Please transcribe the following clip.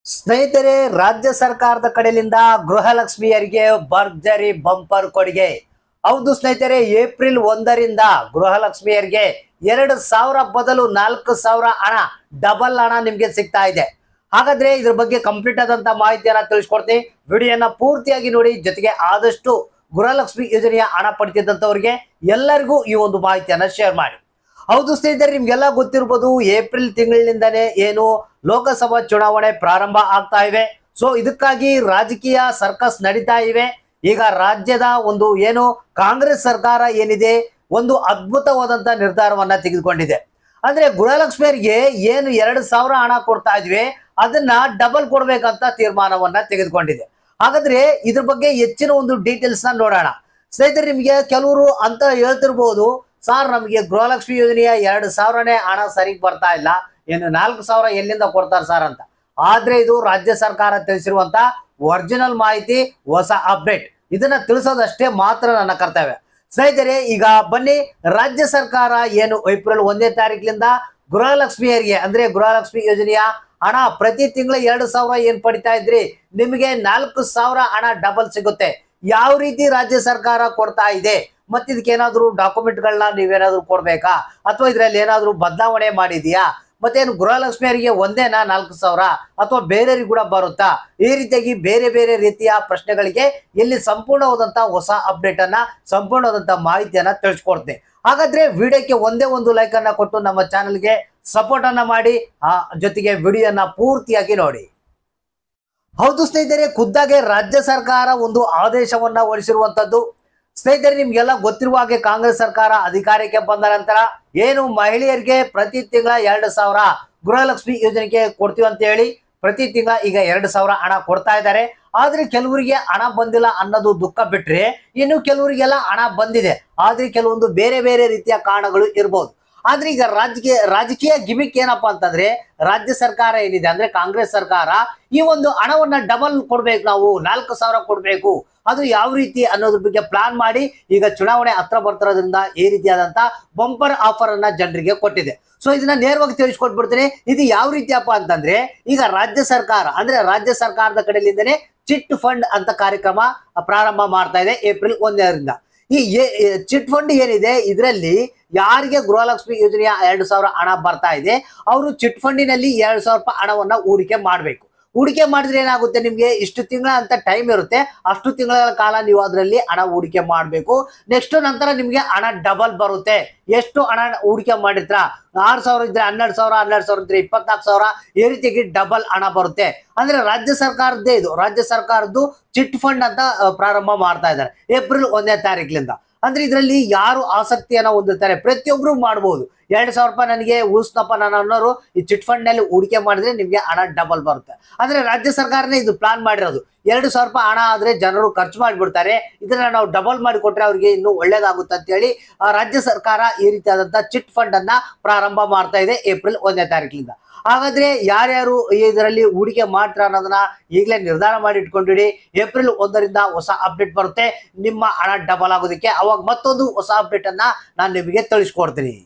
ಸ್ನೇಹಿತರೆ, ರಾಜ್ಯ ಸರ್ಕಾರದ ಕಡೆಯಿಂದ ಗೃಹಲಕ್ಷ್ಮಿಯರಿಗೆ ಭರ್ಜರಿ ಬಂಪರ್ ಕೊಡುಗೆ. ಹೌದು ಸ್ನೇಹಿತರೆ, ಏಪ್ರಿಲ್ 1ರಿಂದ ಗೃಹಲಕ್ಷ್ಮಿಯರಿಗೆ 2,000 ಬದಲು 4,000 ಹಣ, ಡಬಲ್ ಹಣ ನಿಮ್ಗೆ ಸಿಗ್ತಾ ಇದೆ. ಹಾಗಾದ್ರೆ ಇದ್ರ ಬಗ್ಗೆ ಕಂಪ್ಲೀಟ್ ಆದಂತ ಮಾಹಿತಿಯನ್ನ ತಿಳಿಸ್ಕೊಡ್ತೀನಿ. ವಿಡಿಯೋನ ಪೂರ್ತಿಯಾಗಿ ನೋಡಿ. ಜೊತೆಗೆ ಆದಷ್ಟು ಗೃಹಲಕ್ಷ್ಮಿ ಯೋಜನೆಯ ಹಣ ಪಡೆದಿದ್ದಂತವರಿಗೆ ಎಲ್ಲರಿಗೂ ಈ ಒಂದು ಮಾಹಿತಿಯನ್ನ ಶೇರ್ ಮಾಡಿ. ಹೌದು ಸ್ನೇಹಿತರೆ, ನಿಮ್ಗೆಲ್ಲ ಗೊತ್ತಿರಬಹುದು, ಏಪ್ರಿಲ್ ತಿಂಗಳಿನಿಂದನೇ ಏನು ಲೋಕಸಭಾ ಚುನಾವಣೆ ಪ್ರಾರಂಭ ಆಗ್ತಾ ಇವೆ. ಸೊ ಇದಕ್ಕಾಗಿ ರಾಜಕೀಯ ಸರ್ಕಸ್ ನಡೀತಾ ಇವೆ. ಈಗ ರಾಜ್ಯದ ಒಂದು ಏನು ಕಾಂಗ್ರೆಸ್ ಸರ್ಕಾರ ಏನಿದೆ, ಒಂದು ಅದ್ಭುತವಾದಂತ ನಿರ್ಧಾರವನ್ನ ತೆಗೆದುಕೊಂಡಿದೆ. ಅಂದ್ರೆ ಗೃಹಲಕ್ಷ್ಮಿಯರಿಗೆ ಏನು 2,000 ಹಣ ಕೊಡ್ತಾ ಇದ್ವಿ, ಅದನ್ನ ಡಬಲ್ ಕೊಡ್ಬೇಕಂತ ತೀರ್ಮಾನವನ್ನ ತೆಗೆದುಕೊಂಡಿದೆ. ಹಾಗಾದ್ರೆ ಇದ್ರ ಬಗ್ಗೆ ಹೆಚ್ಚಿನ ಒಂದು ಡೀಟೇಲ್ಸ್ ನ ನೋಡೋಣ. ಸ್ನೇಹಿತರೆ, ನಿಮ್ಗೆ ಕೆಲವರು ಅಂತ ಹೇಳ್ತಿರ್ಬೋದು, ಸರ್ ನಮಗೆ ಗೃಹಲಕ್ಷ್ಮಿ ಯೋಜನೆಯ 2,000ನೇ ಹಣ ಸರಿಗೆ ಬರ್ತಾ ಇಲ್ಲ, ಏನು 4,000 ಎಲ್ಲಿಂದ ಕೊಡ್ತಾರೆ ಸರ್ ಅಂತ. ಆದ್ರೆ ಇದು ರಾಜ್ಯ ಸರ್ಕಾರ ತಿಳಿಸಿರುವಂತ ಒರಿಜಿನಲ್ ಮಾಹಿತಿ, ಹೊಸ ಅಪ್ಡೇಟ್. ಇದನ್ನ ತಿಳಿಸೋದಷ್ಟೇ ಮಾತ್ರ ನನ್ನ ಕರ್ತವ್ಯ. ಸ್ನೇಹಿತರೆ, ಈಗ ಬನ್ನಿ, ರಾಜ್ಯ ಸರ್ಕಾರ ಏನು ಏಪ್ರಿಲ್ 1ನೇ ತಾರೀಕಿನಿಂದ ಗೃಹಲಕ್ಷ್ಮಿಯರಿಗೆ ಅಂದ್ರೆ ಗೃಹಲಕ್ಷ್ಮಿ ಯೋಜನೆಯ ಹಣ ಪ್ರತಿ ತಿಂಗಳು 2,000 ಏನ್ ಪಡಿತಾ ಇದ್ರಿ, ನಿಮಗೆ 4,000 ಹಣ ಡಬಲ್ ಸಿಗುತ್ತೆ. ಯಾವ ರೀತಿ ರಾಜ್ಯ ಸರ್ಕಾರ ಕೊಡ್ತಾ ಇದೆ, ಮತ್ತೆ ಇದಕ್ಕೆ ಏನಾದ್ರು ಡಾಕ್ಯುಮೆಂಟ್ಗಳನ್ನ ನೀವೇನಾದ್ರು ಕೊಡ್ಬೇಕಾ, ಅಥವಾ ಇದ್ರಲ್ಲಿ ಏನಾದ್ರು ಬದಲಾವಣೆ ಮಾಡಿದ್ಯಾ, ಮತ್ತೇನು ಗೃಹಲಕ್ಷ್ಮಿಯರಿಗೆ ಒಂದೇನಾ 4,000 ಅಥವಾ ಬೇರೆಯವ್ರಿಗೆ ಕೂಡ ಬರುತ್ತಾ, ಈ ರೀತಿಯಾಗಿ ಬೇರೆ ಬೇರೆ ರೀತಿಯ ಪ್ರಶ್ನೆಗಳಿಗೆ ಇಲ್ಲಿ ಸಂಪೂರ್ಣವಾದಂತ ಹೊಸ ಅಪ್ಡೇಟ್ ಅನ್ನ, ಸಂಪೂರ್ಣವಾದಂತ ಮಾಹಿತಿಯನ್ನ ತಿಳಿಸ್ಕೊಡ್ತೀನಿ. ಹಾಗಾದ್ರೆ ವಿಡಿಯೋಕ್ಕೆ ಒಂದೇ ಒಂದು ಲೈಕ್ ಅನ್ನ ಕೊಟ್ಟು ನಮ್ಮ ಚಾನಲ್ಗೆ ಸಪೋರ್ಟ್ ಅನ್ನ ಮಾಡಿ, ಜೊತೆಗೆ ವಿಡಿಯೋನ ಪೂರ್ತಿಯಾಗಿ ನೋಡಿ. ಹೌದು ಸ್ನೇಹಿತರೆ, ಖುದ್ದಾಗೆ ರಾಜ್ಯ ಸರ್ಕಾರ ಒಂದು ಆದೇಶವನ್ನ ಹೊರಡಿಸಿರುವಂತದ್ದು. ಸ್ನೇಹಿತರೆ, ನಿಮ್ಗೆಲ್ಲ ಗೊತ್ತಿರುವ ಹಾಗೆ ಕಾಂಗ್ರೆಸ್ ಸರ್ಕಾರ ಅಧಿಕಾರಕ್ಕೆ ಬಂದ ನಂತರ ಏನು ಮಹಿಳೆಯರಿಗೆ ಪ್ರತಿ ತಿಂಗಳ 2,000 ಗೃಹಲಕ್ಷ್ಮಿ ಯೋಜನೆಗೆ ಕೊಡ್ತೀವಿ ಅಂತ ಹೇಳಿ ಪ್ರತಿ ತಿಂಗಳ ಈಗ 2,000 ಹಣ ಕೊಡ್ತಾ ಇದ್ದಾರೆ. ಆದ್ರೆ ಕೆಲವರಿಗೆ ಹಣ ಬಂದಿಲ್ಲ ಅನ್ನೋದು ದುಃಖ ಬಿಟ್ರೆ, ಇನ್ನು ಕೆಲವರಿಗೆಲ್ಲ ಹಣ ಬಂದಿದೆ. ಆದ್ರೆ ಕೆಲವೊಂದು ಬೇರೆ ಬೇರೆ ರೀತಿಯ ಕಾರಣಗಳು ಇರ್ಬೋದು. ಆದ್ರೆ ಈಗ ರಾಜಕೀಯ ಗಿಮಿಕ್ ಏನಪ್ಪಾ ಅಂತಂದ್ರೆ, ರಾಜ್ಯ ಸರ್ಕಾರ ಏನಿದೆ ಅಂದ್ರೆ ಕಾಂಗ್ರೆಸ್ ಸರ್ಕಾರ ಈ ಒಂದು ಹಣವನ್ನ ಡಬಲ್ ಕೊಡ್ಬೇಕು, ನಾವು 4,000 ಕೊಡ್ಬೇಕು, ಅದು ಯಾವ ರೀತಿ ಅನ್ನೋದ್ರ ಬಗ್ಗೆ ಪ್ಲಾನ್ ಮಾಡಿ ಈಗ ಚುನಾವಣೆ ಹತ್ರ ಬರ್ತಿರೋದ್ರಿಂದ ಈ ರೀತಿಯಾದಂತ ಬಂಪರ್ ಆಫರ್ ಅನ್ನ ಜನರಿಗೆ ಕೊಟ್ಟಿದೆ. ಸೊ ಇದನ್ನ ನೇರವಾಗಿ ತಿಳಿಸ್ಕೊಟ್ಬಿಡ್ತೀನಿ. ಇದು ಯಾವ ರೀತಿಯಪ್ಪ ಅಂತಂದ್ರೆ, ಈಗ ರಾಜ್ಯ ಸರ್ಕಾರ ಅಂದ್ರೆ ರಾಜ್ಯ ಸರ್ಕಾರದ ಕಡೆಯಿಂದನೇ ಚಿಟ್ ಫಂಡ್ ಅಂತ ಕಾರ್ಯಕ್ರಮ ಪ್ರಾರಂಭ ಮಾಡ್ತಾ ಇದೆ ಏಪ್ರಿಲ್ 1ರಿಂದ. ಈ ಚಿಟ್ ಫಂಡ್ ಏನಿದೆ, ಇದರಲ್ಲಿ ಯಾರಿಗೆ ಗೃಹಲಕ್ಷ್ಮಿ ಯೋಜನೆಯ 2,000 ಹಣ ಬರ್ತಾ ಇದೆ, ಅವರು ಚಿಟ್ ಫಂಡಿನಲ್ಲಿ 2,000 ರೂಪಾಯಿ ಹಣವನ್ನ ಹೂಡಿಕೆ ಮಾಡಬೇಕು. ಹೂಡಿಕೆ ಮಾಡಿದ್ರೆ ಏನಾಗುತ್ತೆ, ನಿಮ್ಗೆ ಇಷ್ಟು ತಿಂಗಳ ಅಂತ ಟೈಮ್ ಇರುತ್ತೆ, ಅಷ್ಟು ತಿಂಗಳ ಕಾಲ ನೀವು ಅದರಲ್ಲಿ ಹಣ ಹೂಡಿಕೆ ಮಾಡಬೇಕು. ನೆಕ್ಸ್ಟ್ ನಂತರ ನಿಮ್ಗೆ ಹಣ ಡಬಲ್ ಬರುತ್ತೆ. ಎಷ್ಟು ಹಣ ಹೂಡಿಕೆ ಮಾಡಿರ್ತೀರ, 6,000 ಇದ್ರೆ 12,000, 12,000 ಇದ್ರೆ 24,000, ಈ ರೀತಿಯಾಗಿ ಡಬಲ್ ಹಣ ಬರುತ್ತೆ. ಅಂದ್ರೆ ರಾಜ್ಯ ಸರ್ಕಾರದ್ದೇ ಇದು, ರಾಜ್ಯ ಸರ್ಕಾರದ್ದು ಚಿಟ್ ಫಂಡ್ ಅಂತ ಪ್ರಾರಂಭ ಮಾಡ್ತಾ ಇದ್ದಾರೆ ಏಪ್ರಿಲ್ 1ನೇ ತಾರೀಕಿನಿಂದ. ಅಂದ್ರೆ ಇದರಲ್ಲಿ ಯಾರು ಆಸಕ್ತಿಯನ್ನ ಹೊಂದಿರ್ತಾರೆ ಪ್ರತಿಯೊಬ್ರು ಮಾಡಬಹುದು. 2,000 ರೂಪಾಯಿ ನನಗೆ ಉಳಿಸ್ತಪ್ಪ ನಾನು ಅನ್ನೋರು ಈ ಚಿಟ್ ಫಂಡ್ ನಲ್ಲಿ ಹೂಡಿಕೆ ಮಾಡಿದ್ರೆ ನಿಮ್ಗೆ ಹಣ ಡಬಲ್ ಬರುತ್ತೆ. ಅಂದ್ರೆ ರಾಜ್ಯ ಸರ್ಕಾರನೇ ಇದು ಪ್ಲಾನ್ ಮಾಡಿರೋದು. 2,000 ರೂಪಾಯಿ ಹಣ ಆದ್ರೆ ಜನರು ಖರ್ಚು ಮಾಡಿಬಿಡ್ತಾರೆ, ಇದನ್ನ ನಾವು ಡಬಲ್ ಮಾಡಿ ಕೊಟ್ರೆ ಅವ್ರಿಗೆ ಇನ್ನೂ ಒಳ್ಳೇದಾಗುತ್ತೆ ಅಂತ ಹೇಳಿ ರಾಜ್ಯ ಸರ್ಕಾರ ಈ ರೀತಿಯಾದಂತಹ ಚಿಟ್ ಫಂಡ್ ಅನ್ನ ಪ್ರಾರಂಭ ಮಾಡ್ತಾ ಇದೆ ಏಪ್ರಿಲ್ 1ನೇ ತಾರೀಕಿನಿಂದ. ಹಾಗಾದ್ರೆ ಯಾರ್ಯಾರು ಇದರಲ್ಲಿ ಹೂಡಿಕೆ ಮಾಡ್ತಾರೆ ಅನ್ನೋದನ್ನ ಈಗಲೇ ನಿರ್ಧಾರ ಮಾಡಿ ಇಟ್ಕೊಂಡಿಡಿ. ಏಪ್ರಿಲ್ 1ರಿಂದ ಹೊಸ ಅಪ್ಡೇಟ್ ಬರುತ್ತೆ ನಿಮ್ಮ ಹಣ ಡಬಲ್ ಆಗೋದಕ್ಕೆ. ಅವಾಗ ಮತ್ತೊಂದು ಹೊಸ ಅಪ್ಡೇಟ್ ಅನ್ನ ನಾನು ನಿಮಗೆ ತಿಳಿಸ್ಕೊಡ್ತೀನಿ.